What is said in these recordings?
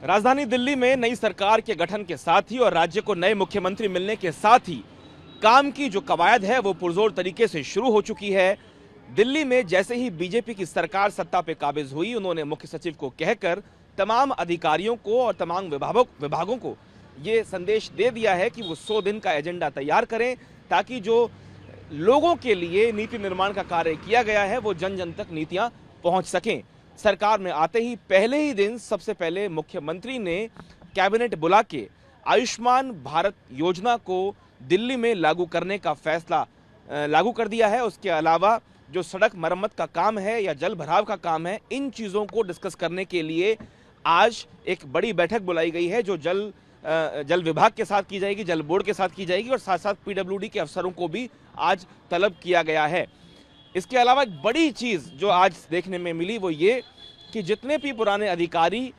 राजधानी दिल्ली में नई सरकार के गठन के साथ ही और राज्य को नए मुख्यमंत्री मिलने के साथ ही काम की जो कवायद है वो पुरजोर तरीके से शुरू हो चुकी है। दिल्ली में जैसे ही बीजेपी की सरकार सत्ता पे काबिज हुई, उन्होंने मुख्य सचिव को कहकर तमाम अधिकारियों को और तमाम विभागों को ये संदेश दे दिया है कि वो 100 दिन का एजेंडा तैयार करें, ताकि जो लोगों के लिए नीति निर्माण का कार्य किया गया है वो जन जन तक नीतियां पहुंच सकें। सरकार में आते ही पहले ही दिन सबसे पहले मुख्यमंत्री ने कैबिनेट बुला के आयुष्मान भारत योजना को दिल्ली में लागू करने का फैसला लागू कर दिया है। उसके अलावा जो सड़क मरम्मत का काम है या जल भराव का काम है, इन चीज़ों को डिस्कस करने के लिए आज एक बड़ी बैठक बुलाई गई है, जो जल विभाग के साथ की जाएगी, जल बोर्ड के साथ की जाएगी और साथ साथ पीडब्ल्यूडी के अफसरों को भी आज तलब किया गया है। इसके अलावा एक बड़ी चीज़ जो आज देखने में मिली वो ये कि जितने भी पुराने अधिकारी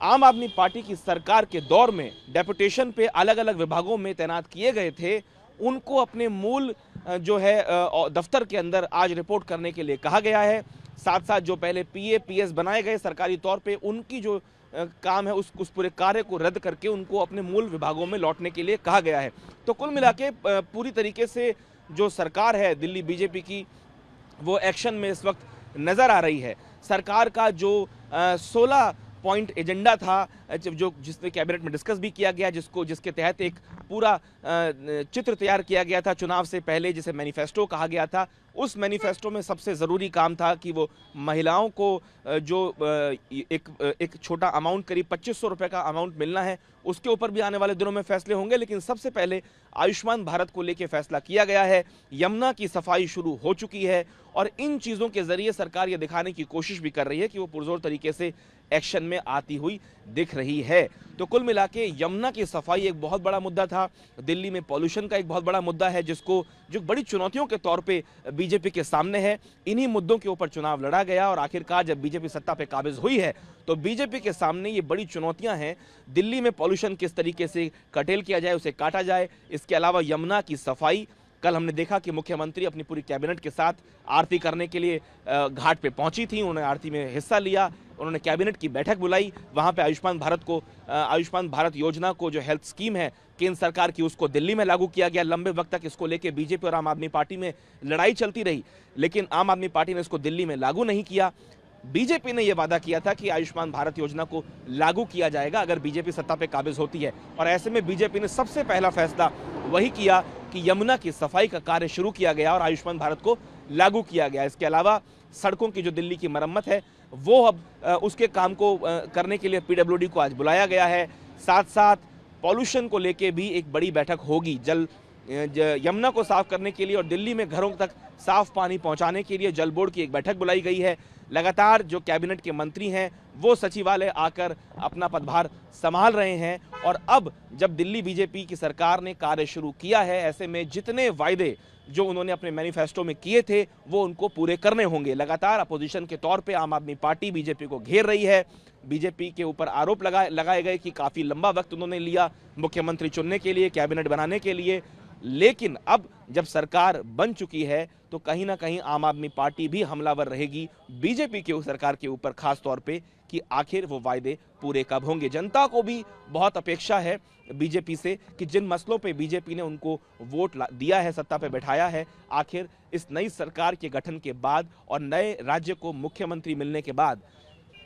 आम आदमी पार्टी की सरकार के दौर में डेपुटेशन पे अलग अलग विभागों में तैनात किए गए थे, उनको अपने मूल जो है दफ्तर के अंदर आज रिपोर्ट करने के लिए कहा गया है। साथ साथ जो पहले पीए पीएस बनाए गए सरकारी तौर पे, उनकी जो काम है उस पूरे कार्य को रद्द करके उनको अपने मूल विभागों में लौटने के लिए कहा गया है। तो कुल मिला के पूरी तरीके से जो सरकार है दिल्ली बीजेपी की, वो एक्शन में इस वक्त नज़र आ रही है। सरकार का जो 16 पॉइंट एजेंडा था, जिसने कैबिनेट में डिस्कस भी किया गया, जिसके तहत एक पूरा चित्र तैयार किया गया था चुनाव से पहले, जिसे मैनिफेस्टो कहा गया था। उस मैनिफेस्टो में सबसे ज़रूरी काम था कि वो महिलाओं को जो एक छोटा अमाउंट, करीब 2500 रुपये का अमाउंट मिलना है, उसके ऊपर भी आने वाले दिनों में फैसले होंगे। लेकिन सबसे पहले आयुष्मान भारत को लेकर फैसला किया गया है। यमुना की सफाई शुरू हो चुकी है और इन चीज़ों के ज़रिए सरकार ये दिखाने की कोशिश भी कर रही है कि वो पुरजोर तरीके से एक्शन में आती हुई दिख रही है। तो कुल मिला के यमुना की सफाई एक बहुत बड़ा मुद्दा था। दिल्ली में पॉल्यूशन का एक बहुत बड़ा मुद्दा है, जो बड़ी चुनौतियों के तौर पे बीजेपी के सामने है। इन्हीं मुद्दों के ऊपर चुनाव लड़ा गया और आखिरकार जब बीजेपी सत्ता पे काबिज हुई है तो बीजेपी के सामने ये बड़ी चुनौतियां हैं। दिल्ली में पॉल्यूशन किस तरीके से कर्टेल किया जाए, उसे काटा जाए। इसके अलावा यमुना की सफाई, कल हमने देखा कि मुख्यमंत्री अपनी पूरी कैबिनेट के साथ आरती करने के लिए घाट पे पहुंची थी। उन्होंने आरती में हिस्सा लिया, उन्होंने कैबिनेट की बैठक बुलाई। वहां पे आयुष्मान भारत योजना को, जो हेल्थ स्कीम है केंद्र सरकार की, उसको दिल्ली में लागू किया गया। लंबे वक्त तक इसको लेके बीजेपी और आम आदमी पार्टी में लड़ाई चलती रही, लेकिन आम आदमी पार्टी ने इसको दिल्ली में लागू नहीं किया। बीजेपी ने यह वादा किया था कि आयुष्मान भारत योजना को लागू किया जाएगा अगर बीजेपी सत्ता पे काबिज होती है, और ऐसे में बीजेपी ने सबसे पहला फैसला वही किया कि यमुना की सफाई का कार्य शुरू किया गया और आयुष्मान भारत को लागू किया गया। इसके अलावा सड़कों की जो दिल्ली की मरम्मत है, वो अब उसके काम को करने के लिए पीडब्ल्यूडी को आज बुलाया गया है। साथ साथ पॉल्यूशन को लेके भी एक बड़ी बैठक होगी। यमुना को साफ करने के लिए और दिल्ली में घरों तक साफ पानी पहुंचाने के लिए जल बोर्ड की एक बैठक बुलाई गई है। लगातार जो कैबिनेट के मंत्री हैं वो सचिवालय आकर अपना पदभार संभाल रहे हैं, और अब जब दिल्ली बीजेपी की सरकार ने कार्य शुरू किया है, ऐसे में जितने वायदे जो उन्होंने अपने मैनिफेस्टो में किए थे वो उनको पूरे करने होंगे। लगातार अपोजिशन के तौर पे आम आदमी पार्टी बीजेपी को घेर रही है। बीजेपी के ऊपर आरोप लगाए गए कि काफ़ी लंबा वक्त उन्होंने लिया मुख्यमंत्री चुनने के लिए, कैबिनेट बनाने के लिए। लेकिन अब जब सरकार बन चुकी है तो कहीं ना कहीं आम आदमी पार्टी भी हमलावर रहेगी बीजेपी की सरकार के ऊपर, खास तौर पे कि आखिर वो वायदे पूरे कब होंगे। जनता को भी बहुत अपेक्षा है बीजेपी से कि जिन मसलों पे बीजेपी ने उनको वोट दिया है, सत्ता पे बैठाया है, आखिर इस नई सरकार के गठन के बाद और नए राज्य को मुख्यमंत्री मिलने के बाद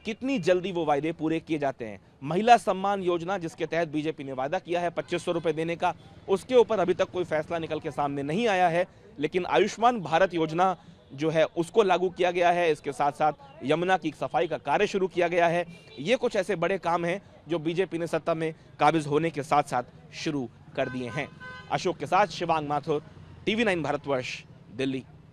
कितनी जल्दी वो वायदे पूरे किए जाते हैं। महिला सम्मान योजना, जिसके तहत बीजेपी ने वादा किया है 2500 रुपये देने का, उसके ऊपर अभी तक कोई फैसला निकल के सामने नहीं आया है। लेकिन आयुष्मान भारत योजना जो है उसको लागू किया गया है। इसके साथ साथ यमुना की सफाई का कार्य शुरू किया गया है। ये कुछ ऐसे बड़े काम हैं जो बीजेपी ने सत्ता में काबिज होने के साथ साथ शुरू कर दिए हैं। अशोक के साथ शिवांग माथुर, TV9 भारतवर्ष, दिल्ली।